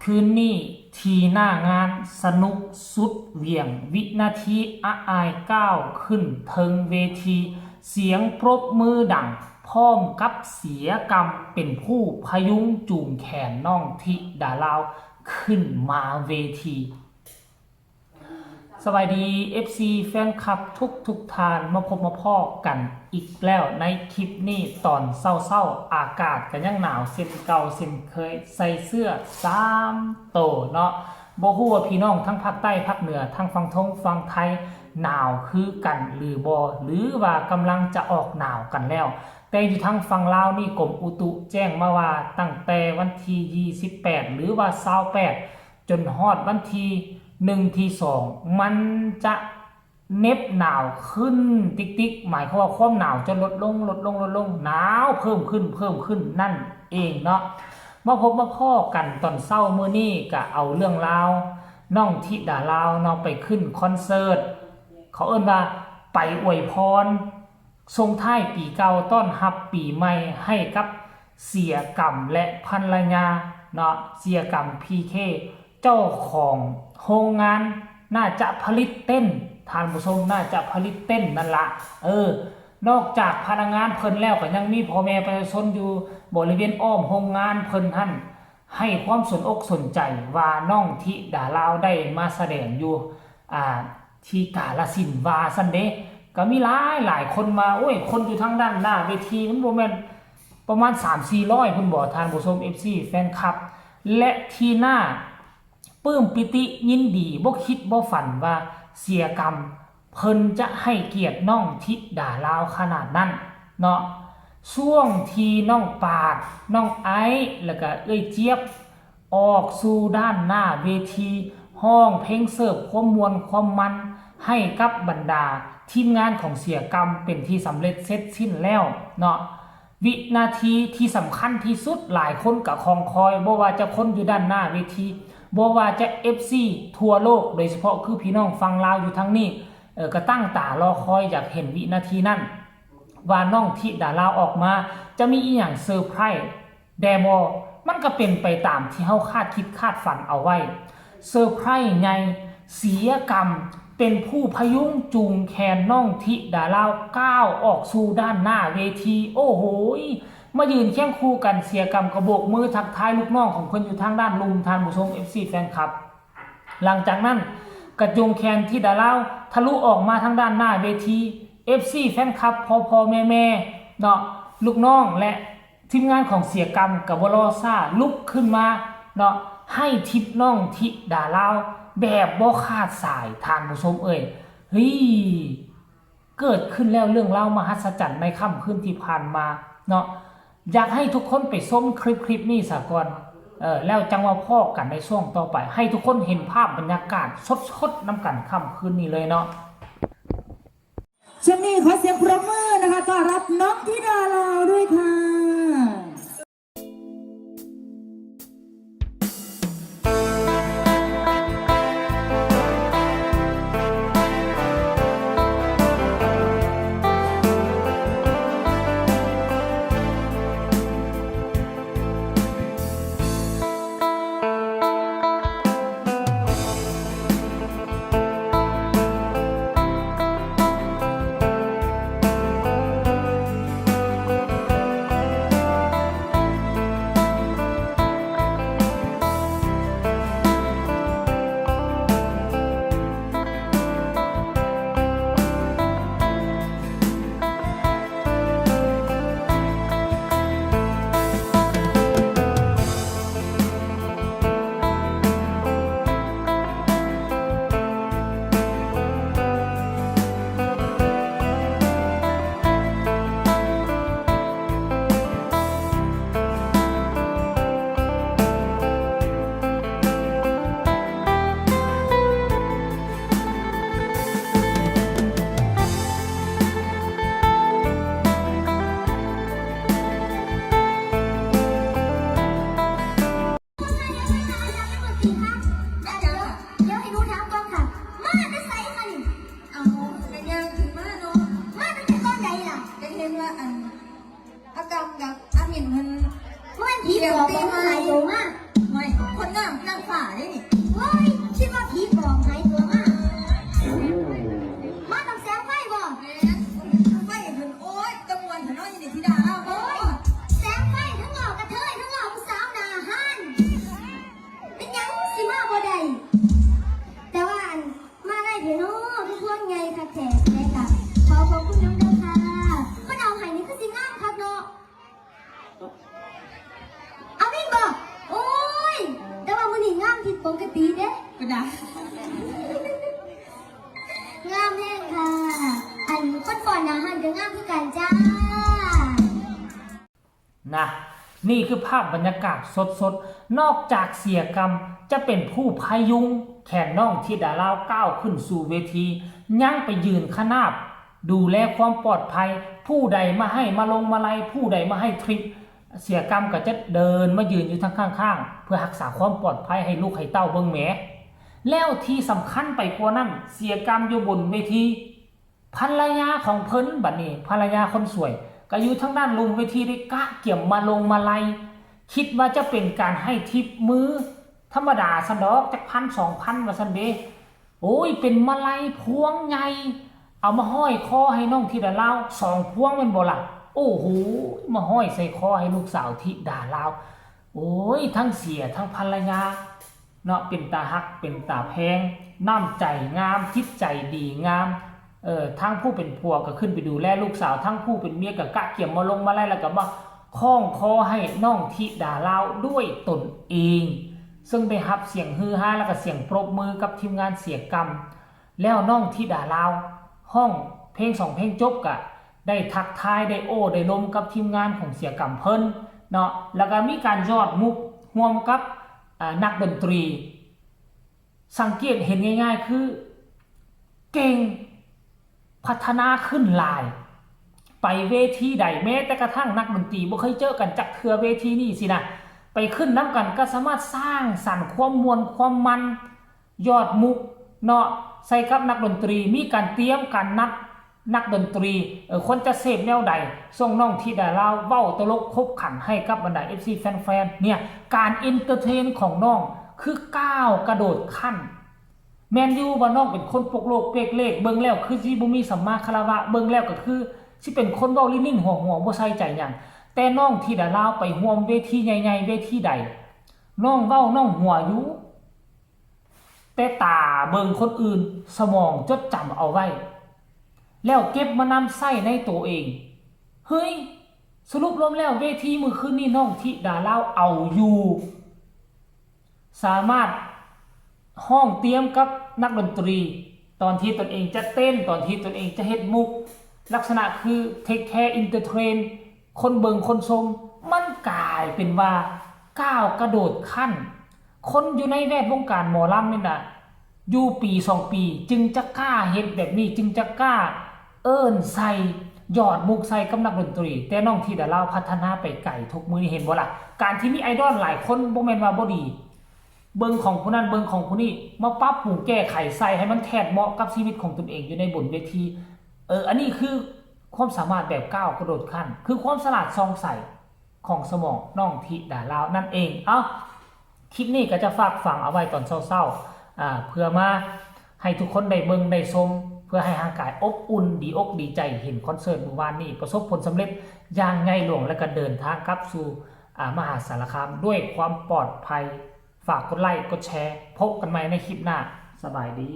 คืนนี้ทีหน้างานสนุกสุดเหวี่ยงวินาทีอายก้าวขึ้นเทิงเวทีเสียงปรบมือดังพร้อมกับเสียกรรมเป็นผู้พยุงจูงแขนน้องธิดาลาวขึ้นมาเวทีสวัสดี FC แฟนคลับทุกทานมาพบมาพ่อกันอีกแล้วในคลิปนี้ตอนเศร้าอากาศกันยังหนาวเส้นเก่าเส้นเคยใส่เสื้อ3 โตเนาะบ่ฮู้ว่าพี่น้องทั้งภาคใต้ภาคเหนือทั้งฝั่งทงฝั่งไทยหนาวคือกันหรือบ่หรือว่ากำลังจะออกหนาวกันแล้วแต่อยู่ทางฝั่งลาวนี่กรมอุตุแจ้งมาว่าตั้งแต่วันที่28หรือว่า28จนฮอดวันที่1ที่2มันจะเน็บหนาวขึ้นติ๊กหมายความว่าความหนาวจะลดลงหนาวเพิ่มขึ้นนั่นเองเนาะมาพบมาพ่อกันตอนเช้ามื้อนี้ก็เอาเรื่องราวน้องธิดาลาวเนาะไปขึ้นคอนเสิร์ตเขาเอิ้นว่าไปอวยพรส่งท้ายปีเก่าต้อนรับปีใหม่ให้กับเสียกรรมและภรรยาเนาะเสียกรรม PK เจ้าของโรงงานน่าจะผลิตเต้นทานผู้ชมน่าจะผลิตเต้นนั่นละนอกจากพนักงานเพิ่นแล้วก็ยังมีพ่อแม่ประชาชนอยู่บริเวณอ้อมโรงงานเพิ่นท่านให้ความสนอกสนใจว่าน้องธิดาลาวได้มาแสดงอยู่ที่กาฬสินธุ์ว่าซั่นเด้ก็มีหลายคนมาโอ้ยคนอยู่ทางด้านหน้าเวทีมันบ่แม่นประมาณ 3-400 พุ่นบ่ทานผู้ชม FC แฟนคลับและที่หน้าปลื้มปิติยินดีบ่คิดบ่ฝันว่าเสียกรรมเพิ่นจะให้เกียรติน้องธิดาลาวขนาดนั้นเนาะช่วงที่น้องปาดน้องไอซ์แล้วก็เอ้ยเจี๊ยบออกสู่ด้านหน้าเวทีห้องเพลงเสิร์ฟความมวลความมันให้กับบรรดาทีมงานของเสียกรรมเป็นที่สำเร็จเสร็จสิ้นแล้วเนาะวินาทีที่สำคัญที่สุดหลายคนก็คองคอยบ่ว่าจะคนอยู่ด้านหน้าเวทีบ่ว่าจะ FC ทั่วโลกโดยเฉพาะคือพี่น้องฟังลาวอยู่ทั้งนี้ก็ตั้งตารอคอยอยากเห็นวินาทีนั้นว่าน้องธิดาลาวออกมาจะมีอีหยังเซอร์ไพรส์แดบ่มันก็เป็นไปตามที่เฮาคาดคิดคาดฝันเอาไว้เซอร์ไพรส์ไงเสียกรรมเป็นผู้พยุงจูงแขนน้องธิดาลาวก้าวออกสู่ด้านหน้าเวทีโอ้โหมายืนเคียงคู่กันเสียกรรมกระโบกมือทักทายลูกน้องของเพิ่นอยู่ทางด้านลุมทานผู้ชม FC แฟนคลับหลังจากนั้นกระจุงแขนธิดาลาวทะลุออกมาทางด้านหน้าเวที FC แฟนคลับพ่อแม่เนาะลูกน้องและทีมงานของเสียกรรมกับบรอซ่าลุกขึ้นมาเนาะให้ทิปน้องธิดาลาวแบบบ่ขาดสายทานผู้ชมเฮ้ยเกิดขึ้นแล้วเรื่องเล่ามหัศจรรย์ในค่ำคืนที่ผ่านมาเนาะอยากให้ทุกคนไปชมคลิปนี้ซะก่อนแล้วจังว่าพ่อกันในช่วงต่อไปให้ทุกคนเห็นภาพบรรยากาศสดๆน้ำกันค่ำคืนนี้เลยเนาะช่วงนี้ขอเสียงปรบมือนะคะต้อนรับน้องธิดาลาวด้วยค่ะอากรรมกับอามินมันเกี่ยวตีมาอยู่มาก กติเด้ ก็ได้ งามแห้งค่ะ อันคนก่อนนะฮันก็งามคือกันจ้า นะนี่คือภาพบรรยากาศสดๆนอกจากเสียกรรมจะเป็นผู้พายุงแขนน้องธิดาลาวก้าวขึ้นสู่เวทียังไปยืนขนาบดูแลความปลอดภัยผู้ใดมาให้มาลงมาลัยผู้ใดมาให้ทริปเสียกรรมก็จะเดินมายืนอยู่ทางข้างๆเพื่อรักษาความปลอดภัยให้ลูกให้เต้าเบิ่งแหมแล้วที่สำคัญไปกว่านั้นเสียกรรมอยู่บนเวทีภรรยาของเพิ่นบัดนี้ภรรยาคนสวยก็อยู่ทางด้านลุมเวทีได้กะเกี่ยมมาลงมาลัยคิดว่าจะเป็นการให้ทิปมือธรรมดาสันดอกจัก1,000-2,000ว่าซั่นเด้โอ้ยเป็นมาลัยพวงใหญ่เอามาห้อยคอให้น้องธิดาลาว2พวงแม่นบ่ล่ะโอ้โหมาห้อยใส่คอให้ลูกสาวธิดาลาวโอ้ยทั้งเสียทั้งภรรยาเนาะเป็นตาฮักเป็นตาแพงน้ำใจงามจิตใจดีงามทั้งผู้เป็นผัวก็ขึ้นไปดูแลลูกสาวทั้งผู้เป็นเมียก็กะเกี่ยมมาลงมาไล่แล้วก็มาคล้องคอให้น้องธิดาลาวด้วยตนเองซึ่งได้รับเสียงฮือฮาแล้วก็เสียงปรบมือกับทีมงานเสียกรรมแล้วน้องธิดาลาวห้องเพลง2เพลงจบก็ได้ทักทายได้โอ้ได้ลมกับทีมงานของเสียกรรมเพิ่นเนาะแล้วก็มีการยอดมุกร่วมกับนักดนตรีสังเกตเห็นง่ายๆคือเก่งพัฒนาขึ้นหลายไปเวทีใดแม้แต่กระทั่งนักดนตรีบ่เคยเจอกันจักเทื่อเวทีนี้สินะไปขึ้นน้ำกันก็สามารถสร้างสรรค์ความมวลความมันยอดมุกเนาะใส่กับนักดนตรีมีการเตรียมการนักดนตรีคนจะเสพแนวใดส่งน้องธิดาลาวเว้าตลกคบขันให้กับบรรดา FC แฟนๆเนี่ยการเอนเตอร์เทนของน้องคือก้าวกระโดดขั้นแมนยูว่าน้องเป็นคนปกโลกเปกเลขเบิ่งแล้วคือสิบ่มีสัมมาคารวะเบิ่งแล้วก็คือสิเป็นคนเว้าลิ้นนิ่งหัวบ่ใส่ใจหยังแต่น้องธิดาลาวไปร่วมเวทีใหญ่ๆเวทีใดน้องเว้าน้องหัวอยู่แต่ตาเบิ่งคนอื่นสมองจดจำเอาไว้แล้วเก็บมานำใส่ในตัวเองเฮ้ยสรุปรวมแล้วเวทีมื้อคืนนี้น้องธิดาลาวเอาอยู่สามารถห้องเตรียมกับนักดนตรีตอนที่ตนเองจะเต้นตอนที่ตนเองจะเฮ็ดมุกลักษณะคือเทคแคร์อินเตอร์เทรนคนเบิงคนชมมันกลายเป็นว่าก้าวกระโดดขั้นคนอยู่ในแวดวงการหมอลำนี่นะอยู่ปี2ปีจึงจะกล้าเฮ็ดแบบนี้จึงจะกล้าเอิ้นใส่ยอดมุกใส่กับนักดนตรีแต่น้องธิดาลาวพัฒนาไปไกลทุกมื้อนี้เห็นบ่ล่ะการที่มีไอดอลหลายคนบ่แม่นว่าบ่ดีเบิ่งของผู้นั้นเบิ่งของผู้นี้มาปรับปรุงแก้ไขใส่ให้มันแทนเหมาะกับชีวิตของตนเองอยู่ในบนเวทีอันนี้คือความสามารถแบบก้าวกระโดดขั้นคือความฉลาดซองใสของสมองน้องธิดาลาวนั่นเองคลิปนี้ก็จะฝากฝังเอาไว้ตอนเศร้าๆเพื่อมาให้ทุกคนได้เบิ่งได้ชมเพื่อให้ร่างกายอบอุ่นดีอกดีใจเห็นคอนเสิร์ตเมื่อวานนี้ประสบผลสำเร็จอย่างง่ายหลวงและก็เดินทางกลับสู่มหาสารคามด้วยความปลอดภัยฝากกดไลค์กดแชร์พบกันใหม่ในคลิปหน้าสบายดี